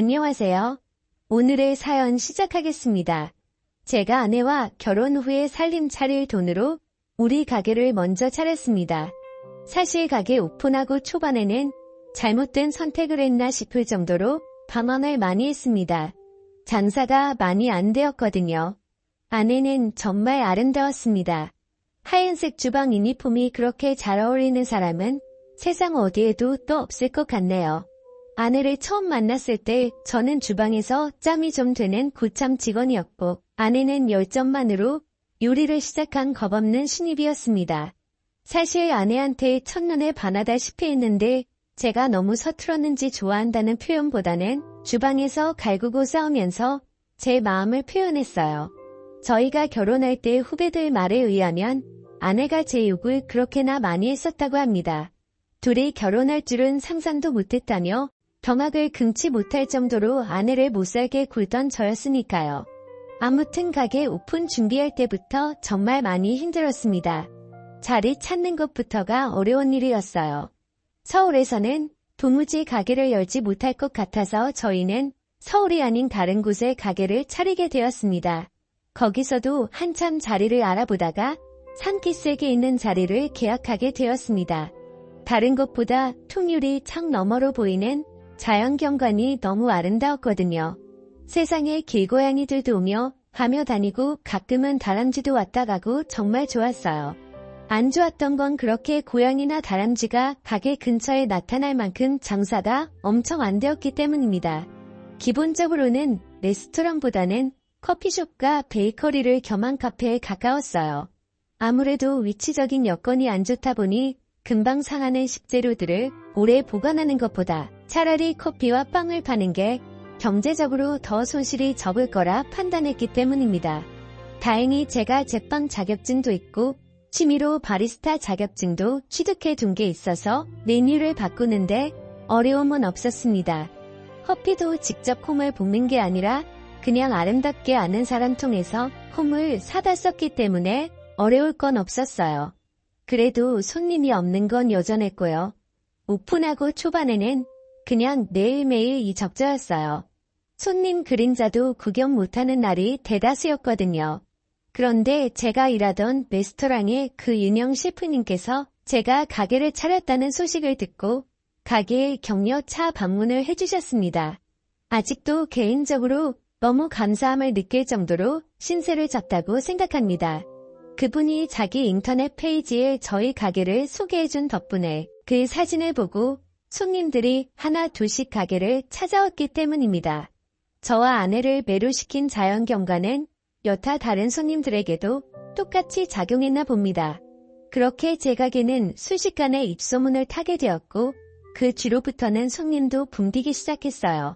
안녕하세요. 오늘의 사연 시작하겠습니다. 제가 아내와 결혼 후에 살림 차릴 돈으로 우리 가게를 먼저 차렸습니다. 사실 가게 오픈하고 초반에는 잘못된 선택을 했나 싶을 정도로 방황을 많이 했습니다. 장사가 많이 안 되었거든요. 아내는 정말 아름다웠습니다. 하얀색 주방 유니폼이 그렇게 잘 어울리는 사람은 세상 어디에도 또 없을 것 같네요. 아내를 처음 만났을 때 저는 주방에서 짬이 좀 되는 고참 직원이었고 아내는 열정만으로 요리를 시작한 겁없는 신입이었습니다. 사실 아내한테 첫눈에 반하다시피 했는데 제가 너무 서툴었는지 좋아한다는 표현보다는 주방에서 갈구고 싸우면서 제 마음을 표현했어요. 저희가 결혼할 때 후배들 말에 의하면 아내가 제 욕을 그렇게나 많이 했었다고 합니다. 둘이 결혼할 줄은 상상도 못했다며 경악을 금치 못할 정도로 아내를 못살게 굴던 저였으니까요. 아무튼 가게 오픈 준비할 때부터 정말 많이 힘들었습니다. 자리 찾는 것부터가 어려운 일이었어요. 서울에서는 도무지 가게를 열지 못할 것 같아서 저희는 서울이 아닌 다른 곳에 가게를 차리게 되었습니다. 거기서도 한참 자리를 알아보다가 산기슭에 있는 자리를 계약하게 되었습니다. 다른 것보다 통유리 창 너머로 보이는 자연경관이 너무 아름다웠거든요. 세상에 길고양이들도 오며 가며 다니고 가끔은 다람쥐도 왔다 가고 정말 좋았어요. 안 좋았던 건 그렇게 고양이나 다람쥐가 가게 근처에 나타날 만큼 장사가 엄청 안 되었기 때문입니다. 기본적으로는 레스토랑보다는 커피숍과 베이커리를 겸한 카페에 가까웠어요. 아무래도 위치적인 여건이 안 좋다 보니 금방 상하는 식재료들을 오래 보관하는 것보다 차라리 커피와 빵을 파는 게 경제적으로 더 손실이 적을 거라 판단했기 때문입니다. 다행히 제가 제빵 자격증도 있고 취미로 바리스타 자격증도 취득해 둔 게 있어서 메뉴를 바꾸는데 어려움은 없었습니다. 커피도 직접 홈을 볶는 게 아니라 그냥 아름답게 아는 사람 통해서 홈을 사다 썼기 때문에 어려울 건 없었어요. 그래도 손님이 없는 건 여전했고요. 오픈하고 초반에는 그냥 매일매일 이 적자였어요. 손님 그림자도 구경 못하는 날이 대다수였거든요. 그런데 제가 일하던 레스토랑의 그 유명 셰프님께서 제가 가게를 차렸다는 소식을 듣고 가게에 격려차 방문을 해주셨습니다. 아직도 개인적으로 너무 감사함을 느낄 정도로 신세를 졌다고 생각합니다. 그분이 자기 인터넷 페이지에 저희 가게를 소개해준 덕분에 그 사진을 보고 손님들이 하나 둘씩 가게를 찾아왔기 때문입니다. 저와 아내를 매료시킨 자연경관은 여타 다른 손님들에게도 똑같이 작용했나 봅니다. 그렇게 제 가게는 순식간에 입소문을 타게 되었고 그 뒤로부터는 손님도 붐비기 시작했어요.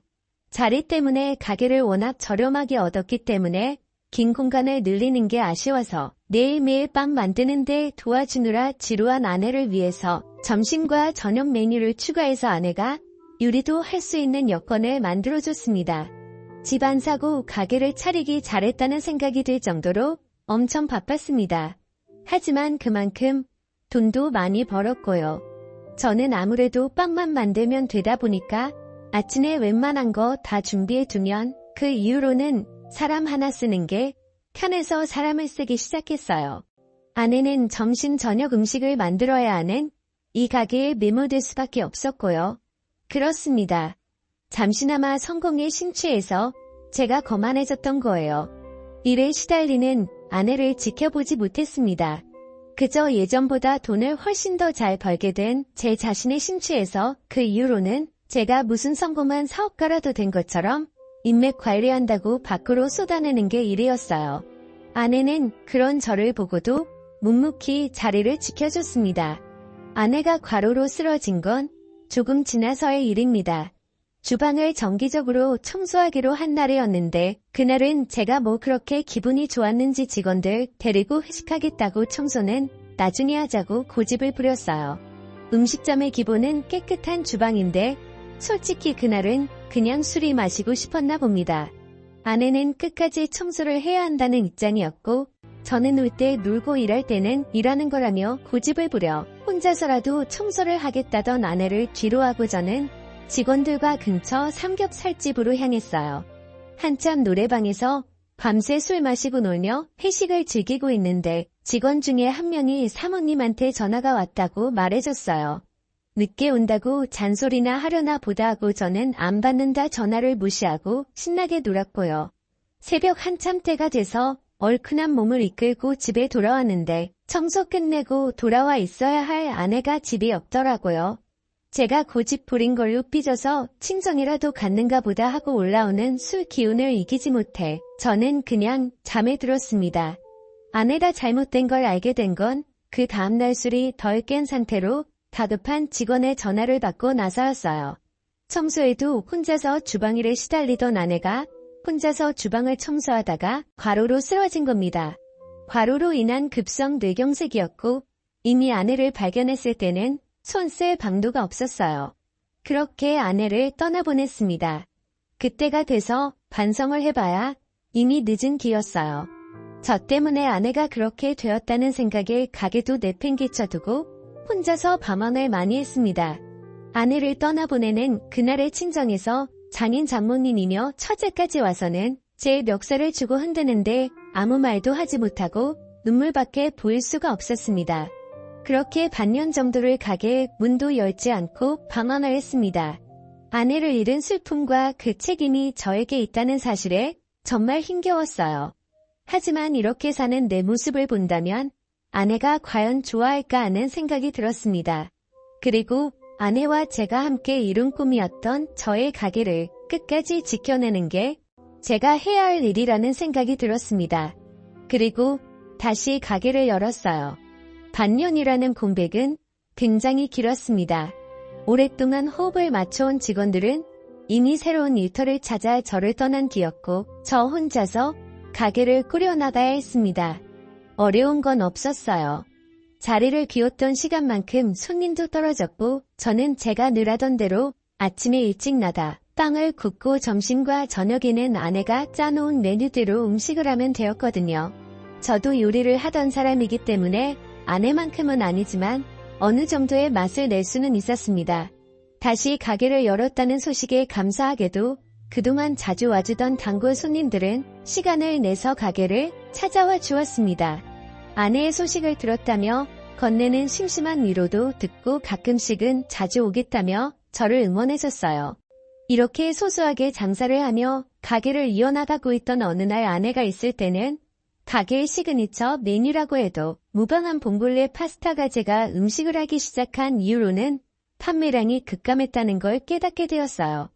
자리 때문에 가게를 워낙 저렴하게 얻었기 때문에 긴 공간을 늘리는 게 아쉬워서 매일매일 빵 만드는데 도와주느라 지루한 아내를 위해서 점심과 저녁 메뉴를 추가해서 아내가 요리도 할 수 있는 여건을 만들어줬습니다. 집 안 사고 가게를 차리기 잘했다는 생각이 들 정도로 엄청 바빴습니다. 하지만 그만큼 돈도 많이 벌었고요. 저는 아무래도 빵만 만들면 되다 보니까 아침에 웬만한 거 다 준비해 두면 그 이후로는 사람 하나 쓰는 게 편해서 사람을 쓰기 시작했어요. 아내는 점심 저녁 음식을 만들어야 하는 이 가게에 매몰될 수밖에 없었고요. 그렇습니다. 잠시나마 성공에 심취해서 제가 거만해졌던 거예요. 일에 시달리는 아내를 지켜보지 못했습니다. 그저 예전보다 돈을 훨씬 더 잘 벌게 된 제 자신에 심취해서 그 이후로는 제가 무슨 성공한 사업가라도 된 것처럼 인맥 관리한다고 밖으로 쏟아내는 게 일이었어요. 아내는 그런 저를 보고도 묵묵히 자리를 지켜줬습니다. 아내가 과로로 쓰러진 건 조금 지나서의 일입니다. 주방을 정기적으로 청소하기로 한 날이었는데 그날은 제가 뭐 그렇게 기분이 좋았는지 직원들 데리고 회식하겠다고 청소는 나중에 하자고 고집을 부렸어요. 음식점의 기본은 깨끗한 주방인데 솔직히 그날은 그냥 술이 마시고 싶었나 봅니다. 아내는 끝까지 청소를 해야 한다는 입장이었고 저는 놀 때 놀고 일할 때는 일하는 거라며 고집을 부려 혼자서라도 청소를 하겠다던 아내를 뒤로하고 저는 직원들과 근처 삼겹살집으로 향했어요. 한참 노래방에서 밤새 술 마시고 놀며 회식을 즐기고 있는데 직원 중에 한 명이 사모님한테 전화가 왔다고 말해줬어요. 늦게 온다고 잔소리나 하려나 보다 하고 저는 안 받는다 전화를 무시하고 신나게 놀았고요. 새벽 한참 때가 돼서 얼큰한 몸을 이끌고 집에 돌아왔는데 청소 끝내고 돌아와 있어야 할 아내가 집이 없더라고요. 제가 고집 부린 걸로 삐져서 친정이라도 갔는가 보다 하고 올라오는 술 기운을 이기지 못해 저는 그냥 잠에 들었습니다. 아내가 잘못된 걸 알게 된 건 그 다음날 술이 덜 깬 상태로 다급한 직원의 전화를 받고 나서였어요. 청소에도 혼자서 주방일에 시달리던 아내가 혼자서 주방을 청소하다가 과로로 쓰러진 겁니다. 과로로 인한 급성 뇌경색이었고 이미 아내를 발견했을 때는 손 쓸 방도가 없었어요. 그렇게 아내를 떠나보냈습니다. 그때가 돼서 반성을 해봐야 이미 늦은 기였어요. 저 때문에 아내가 그렇게 되었다는 생각에 가게도 내팽개쳐두고 혼자서 밤원을 많이 했습니다. 아내를 떠나보내는 그날의 친정에서 장인 장모님이며 처제까지 와서는 제 멱살을 주고 흔드는데 아무 말도 하지 못하고 눈물밖에 보일 수가 없었습니다. 그렇게 반년 정도를 가게 문도 열지 않고 방황을 했습니다. 아내를 잃은 슬픔과 그 책임이 저에게 있다는 사실에 정말 힘겨웠어요. 하지만 이렇게 사는 내 모습을 본다면 아내가 과연 좋아할까 하는 생각이 들었습니다. 그리고 아내와 제가 함께 이룬 꿈이었던 저의 가게를 끝까지 지켜내는 게 제가 해야 할 일이라는 생각이 들었습니다. 그리고 다시 가게를 열었어요. 반년이라는 공백은 굉장히 길었습니다. 오랫동안 호흡을 맞춰온 직원들은 이미 새로운 일터를 찾아 저를 떠난 뒤였고 저 혼자서 가게를 꾸려나가야 했습니다. 어려운 건 없었어요. 자리를 비웠던 시간만큼 손님도 떨어졌고 저는 제가 늘 하던 대로 아침에 일찍 나가 빵을 굽고 점심과 저녁에는 아내가 짜놓은 메뉴대로 음식을 하면 되었거든요. 저도 요리를 하던 사람이기 때문에 아내만큼은 아니지만 어느 정도의 맛을 낼 수는 있었습니다. 다시 가게를 열었다는 소식에 감사하게도 그동안 자주 와주던 단골 손님들은 시간을 내서 가게를 찾아와 주었습니다. 아내의 소식을 들었다며 건네는 심심한 위로도 듣고 가끔씩은 자주 오겠다며 저를 응원해줬어요. 이렇게 소소하게 장사를 하며 가게를 이어나가고 있던 어느 날 아내가 있을 때는 가게의 시그니처 메뉴라고 해도 무방한 봉골레 파스타가 제가 음식을 하기 시작한 이후로는 판매량이 급감했다는 걸 깨닫게 되었어요.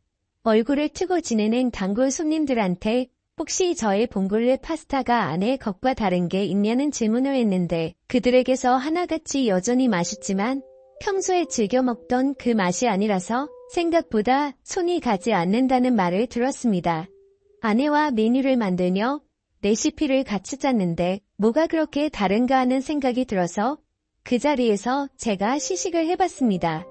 얼굴을 트고 지내는 단골 손님들한테 혹시 저의 봉골레 파스타가 아내의 것과 다른 게 있냐는 질문을 했는데 그들에게서 하나같이 여전히 맛있지만 평소에 즐겨 먹던 그 맛이 아니라서 생각보다 손이 가지 않는다는 말을 들었습니다. 아내와 메뉴를 만들며 레시피를 같이 짰는데 뭐가 그렇게 다른가 하는 생각이 들어서 그 자리에서 제가 시식을 해봤습니다.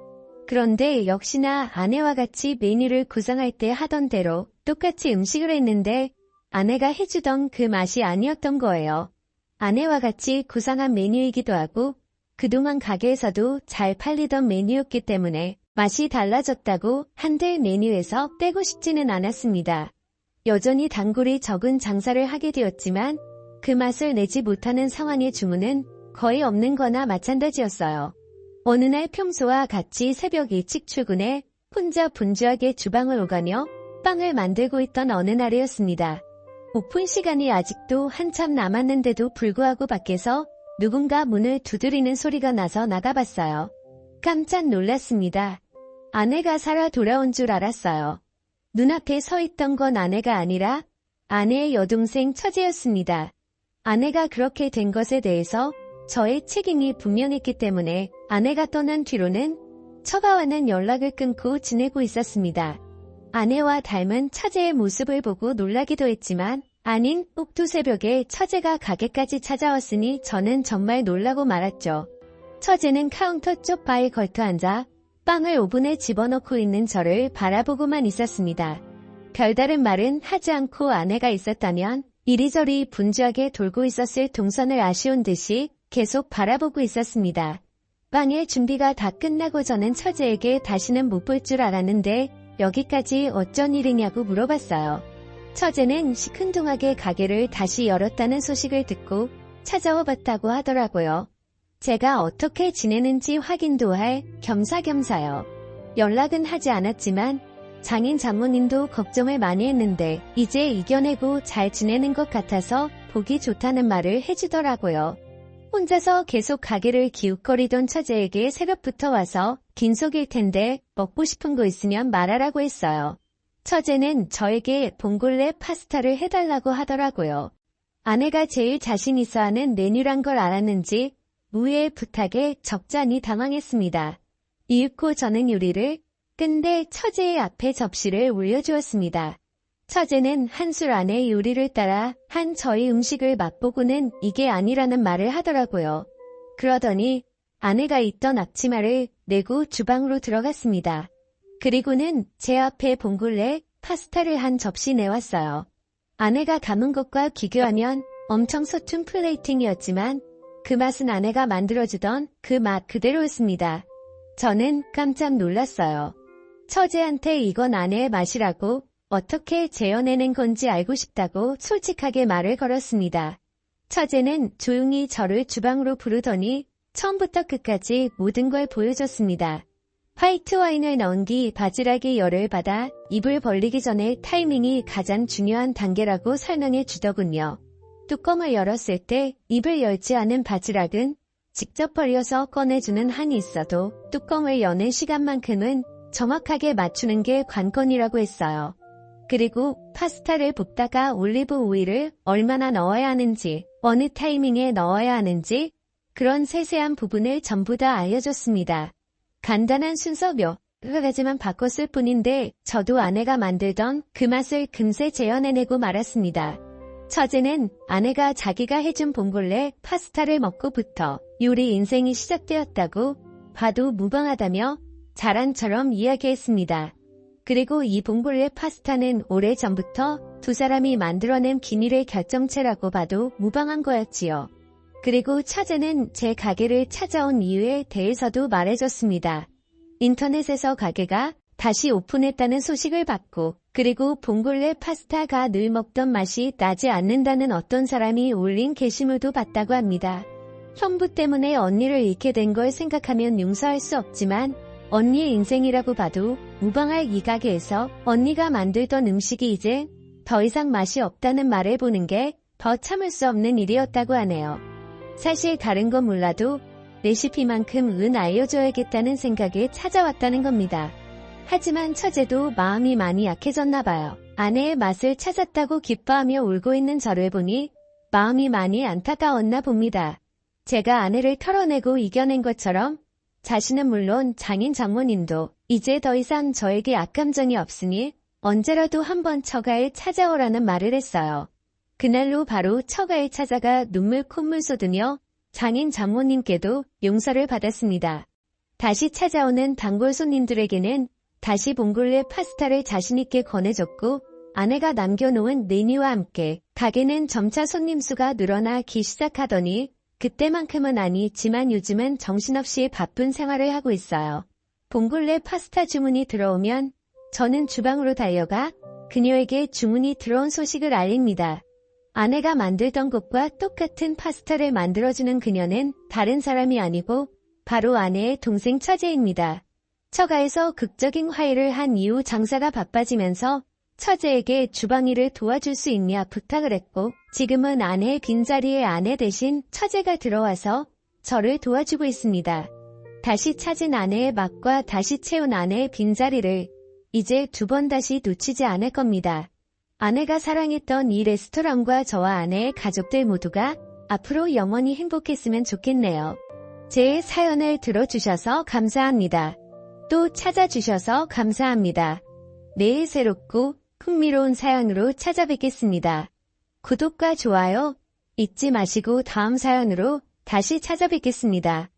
그런데 역시나 아내와 같이 메뉴를 구상할 때 하던 대로 똑같이 음식을 했는데 아내가 해주던 그 맛이 아니었던 거예요. 아내와 같이 구상한 메뉴이기도 하고 그동안 가게에서도 잘 팔리던 메뉴였기 때문에 맛이 달라졌다고 한들 메뉴에서 빼고 싶지는 않았습니다. 여전히 단골이 적은 장사를 하게 되었지만 그 맛을 내지 못하는 상황의 주문은 거의 없는 거나 마찬가지였어요. 어느 날 평소와 같이 새벽 일찍 출근해 혼자 분주하게 주방을 오가며 빵을 만들고 있던 어느 날이었습니다. 오픈 시간이 아직도 한참 남았는데도 불구하고 밖에서 누군가 문을 두드리는 소리가 나서 나가봤어요. 깜짝 놀랐습니다. 아내가 살아 돌아온 줄 알았어요. 눈앞에 서 있던 건 아내가 아니라 아내의 여동생 처제였습니다. 아내가 그렇게 된 것에 대해서 저의 책임이 분명했기 때문에 아내가 떠난 뒤로는 처가와는 연락을 끊고 지내고 있었습니다. 아내와 닮은 처제의 모습을 보고 놀라기도 했지만 아닌 꼭두 새벽에 처제가 가게까지 찾아왔으니 저는 정말 놀라고 말았죠. 처제는 카운터 쪽 바에 걸터 앉아 빵을 오븐에 집어넣고 있는 저를 바라보고만 있었습니다. 별다른 말은 하지 않고 아내가 있었다면 이리저리 분주하게 돌고 있었을 동선을 아쉬운 듯이 계속 바라보고 있었습니다. 빵의 준비가 다 끝나고 저는 처제에게 다시는 못 볼 줄 알았는데 여기까지 어쩐 일이냐고 물어봤어요. 처제는 시큰둥하게 가게를 다시 열었다는 소식을 듣고 찾아와 봤다고 하더라고요. 제가 어떻게 지내는지 확인도 할 겸사겸사요. 연락은 하지 않았지만 장인 장모님도 걱정을 많이 했는데 이제 이겨내고 잘 지내는 것 같아서 보기 좋다는 말을 해주더라고요. 혼자서 계속 가게를 기웃거리던 처제에게 새벽부터 와서 긴 속일 텐데 먹고 싶은 거 있으면 말하라고 했어요. 처제는 저에게 봉골레 파스타를 해달라고 하더라고요. 아내가 제일 자신 있어 하는 메뉴란 걸 알았는지 무의 부탁에 적잖이 당황했습니다. 이윽고 저는 요리를 근데 처제의 앞에 접시를 올려주었습니다. 처제는 한술 안에 요리를 따라 한 저희 음식을 맛보고는 이게 아니라는 말을 하더라고요. 그러더니 아내가 입던 앞치마를 내고 주방으로 들어갔습니다. 그리고는 제 앞에 봉골레 파스타를 한 접시 내왔어요. 아내가 감은 것과 비교하면 엄청 서툰 플레이팅이었지만 그 맛은 아내가 만들어주던 그 맛 그대로였습니다. 저는 깜짝 놀랐어요. 처제한테 이건 아내의 맛이라고 어떻게 재현해낸 건지 알고 싶다고 솔직하게 말을 걸었습니다. 처제는 조용히 저를 주방으로 부르더니 처음부터 끝까지 모든 걸 보여줬습니다. 화이트 와인을 넣은 뒤 바지락이 열을 받아 입을 벌리기 전에 타이밍이 가장 중요한 단계라고 설명해 주더군요. 뚜껑을 열었을 때 입을 열지 않은 바지락은 직접 벌려서 꺼내주는 한이 있어도 뚜껑을 여는 시간만큼은 정확하게 맞추는 게 관건이라고 했어요. 그리고 파스타를 볶다가 올리브 오일을 얼마나 넣어야 하는지, 어느 타이밍에 넣어야 하는지 그런 세세한 부분을 전부 다 알려줬습니다. 간단한 순서 몇 가지만 바꿨을 뿐인데 저도 아내가 만들던 그 맛을 금세 재현해내고 말았습니다. 처제는 아내가 자기가 해준 봉골레 파스타를 먹고부터 요리 인생이 시작되었다고 봐도 무방하다며 자랑처럼 이야기했습니다. 그리고 이 봉골레 파스타는 오래전부터 두 사람이 만들어낸 비밀의 결정체라고 봐도 무방한 거였지요. 그리고 처제는 제 가게를 찾아온 이유에 대해서도 말해줬습니다. 인터넷에서 가게가 다시 오픈했다는 소식을 받고 그리고 봉골레 파스타가 늘 먹던 맛이 나지 않는다는 어떤 사람이 올린 게시물도 봤다고 합니다. 형부 때문에 언니를 잃게 된 걸 생각하면 용서할 수 없지만 언니의 인생이라고 봐도 무방할 이 가게에서 언니가 만들던 음식이 이제 더 이상 맛이 없다는 말을 보는 게 더 참을 수 없는 일이었다고 하네요. 사실 다른 건 몰라도 레시피만큼은 알려줘야겠다는 생각에 찾아왔다는 겁니다. 하지만 처제도 마음이 많이 약해졌나 봐요. 아내의 맛을 찾았다고 기뻐하며 울고 있는 저를 보니 마음이 많이 안타까웠나 봅니다. 제가 아내를 털어내고 이겨낸 것처럼 자신은 물론 장인 장모님도 이제 더 이상 저에게 악감정이 없으니 언제라도 한번 처가에 찾아오라는 말을 했어요. 그날로 바로 처가에 찾아가 눈물 콧물 쏟으며 장인 장모님께도 용서를 받았습니다. 다시 찾아오는 단골 손님들에게는 다시 봉골레 파스타를 자신있게 권해줬고 아내가 남겨놓은 메뉴와 함께 가게는 점차 손님 수가 늘어나기 시작하더니 그때만큼은 아니지만 요즘은 정신없이 바쁜 생활을 하고 있어요. 봉골레 파스타 주문이 들어오면 저는 주방으로 달려가 그녀에게 주문이 들어온 소식을 알립니다. 아내가 만들던 것과 똑같은 파스타를 만들어주는 그녀는 다른 사람이 아니고 바로 아내의 동생 처제입니다. 처가에서 극적인 화해를 한 이후 장사가 바빠지면서 처제에게 주방 일을 도와줄 수 있냐 부탁을 했고 지금은 아내의 빈자리에 아내 대신 처제가 들어와서 저를 도와주고 있습니다. 다시 찾은 아내의 맛과 다시 채운 아내의 빈자리를 이제 두 번 다시 놓치지 않을 겁니다. 아내가 사랑했던 이 레스토랑과 저와 아내의 가족들 모두가 앞으로 영원히 행복했으면 좋겠네요. 제 사연을 들어주셔서 감사합니다. 또 찾아주셔서 감사합니다. 내일 새롭고 흥미로운 사연으로 찾아뵙겠습니다. 구독과 좋아요 잊지 마시고 다음 사연으로 다시 찾아뵙겠습니다.